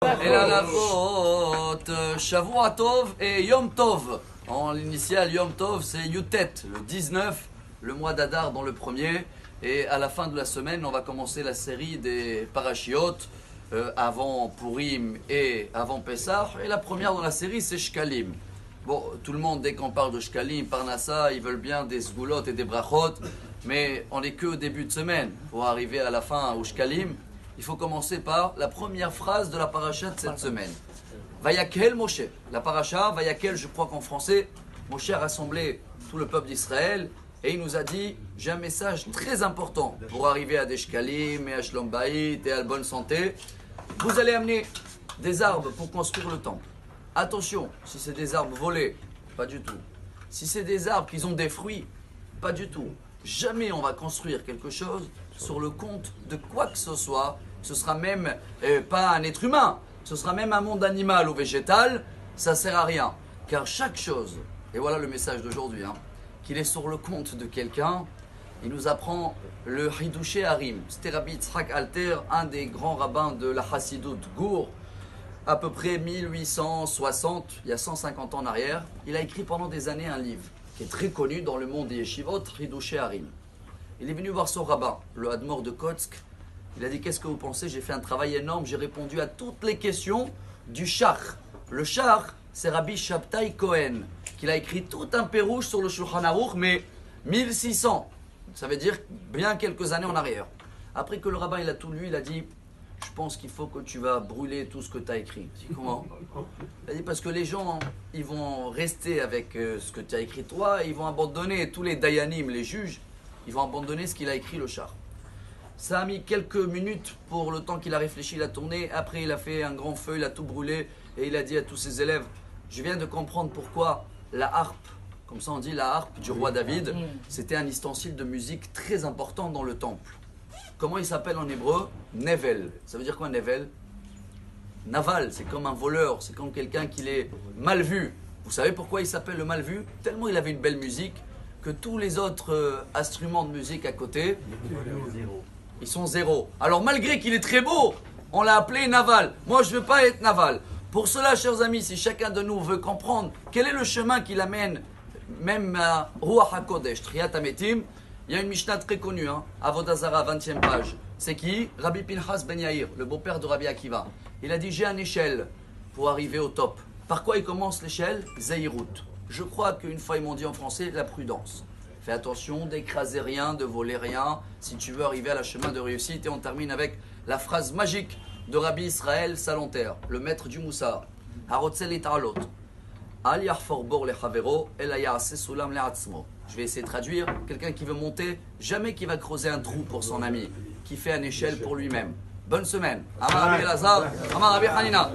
Et la halachot, Shavua Tov et Yom Tov. En l'initial, Yom Tov, c'est Yutet, le 19, le mois d'Adar dans le premier. Et à la fin de la semaine, on va commencer la série des parashiot avant Purim et avant Pessah. Et la première dans la série, c'est Shkalim. Bon, tout le monde, dès qu'on parle de Shkalim, Parnassa, ils veulent bien des sgoulot et des brachot. Mais on n'est que au début de semaine. Pour arriver à la fin au Shkalim, il faut commencer par la première phrase de la paracha de cette semaine. Vayakel Moshe. La paracha, Vayakel, je crois qu'en français, Moshe a rassemblé tout le peuple d'Israël et il nous a dit, j'ai un message très important pour arriver à des Shkalim et à Shlom Bayit et à la bonne santé. Vous allez amener des arbres pour construire le temple. Attention, si c'est des arbres volés, pas du tout. Si c'est des arbres qui ont des fruits, pas du tout. Jamais on va construire quelque chose sur le compte de quoi que ce soit. Ce sera même pas un être humain, ce sera même un monde animal ou végétal, ça sert à rien. Car chaque chose, et voilà le message d'aujourd'hui, qu'il est sur le compte de quelqu'un, il nous apprend le Hidouché Harim. C'était Rabbi Yitzhak Alter, un des grands rabbins de la Hassidout Gour, à peu près 1860, il y a 150 ans en arrière. Il a écrit pendant des années un livre qui est très connu dans le monde des yeshivot, Hidouché Harim. Il est venu voir son rabbin, le Hadmor de Kotsk. Il a dit, qu'est-ce que vous pensez? J'ai fait un travail énorme, j'ai répondu à toutes les questions du Shach. Le Shach, c'est Rabbi Shabtai Cohen, qui a écrit tout un pérouge sur le Shulchan Aruch, mais 1600. Ça veut dire bien quelques années en arrière. Après que le rabbin il a tout lu, il a dit, je pense qu'il faut que tu vas brûler tout ce que tu as écrit. Je dis, comment? Il a dit, parce que les gens, ils vont rester avec ce que tu as écrit toi, et ils vont abandonner tous les dayanim, les juges, ils vont abandonner ce qu'il a écrit le Shach. Ça a mis quelques minutes pour le temps qu'il a réfléchi, il a tourné. Après, il a fait un grand feu, il a tout brûlé. Et il a dit à tous ses élèves, je viens de comprendre pourquoi la harpe, comme ça on dit la harpe du roi David, c'était un ustensile de musique très important dans le temple. Comment il s'appelle en hébreu? Nevel. Ça veut dire quoi Nevel? Naval, c'est comme un voleur, c'est comme quelqu'un qui est mal vu. Vous savez pourquoi il s'appelle le mal vu? Tellement il avait une belle musique que tous les autres instruments de musique à côté, ils sont zéro. Alors malgré qu'il est très beau, on l'a appelé Naval. Moi je ne veux pas être Naval. Pour cela, chers amis, si chacun de nous veut comprendre quel est le chemin qui l'amène même à Ruach HaKodesh, Triyat HaMetim, il y a une Mishnah très connue, Avodah Zara, 20e page. C'est qui? Rabbi Pinchas Ben Yair, le beau-père de Rabbi Akiva. Il a dit, j'ai une échelle pour arriver au top. Par quoi il commence l'échelle? Zeirut. Je crois qu'une fois ils m'ont dit en français, la prudence. Fais attention d'écraser rien, de voler rien, si tu veux arriver à la chemin de réussite. Et on termine avec la phrase magique de Rabbi Israël Salonter, le maître du Moussar. Harotzel et Taralot. Al yarfor bor le chavero, el ayase sulam le atzmo. Je vais essayer de traduire. Quelqu'un qui veut monter, jamais qui va creuser un trou pour son ami, qui fait une échelle pour lui-même. Bonne semaine. Amar Rabbi Elazar, Amar Rabbi Hanina.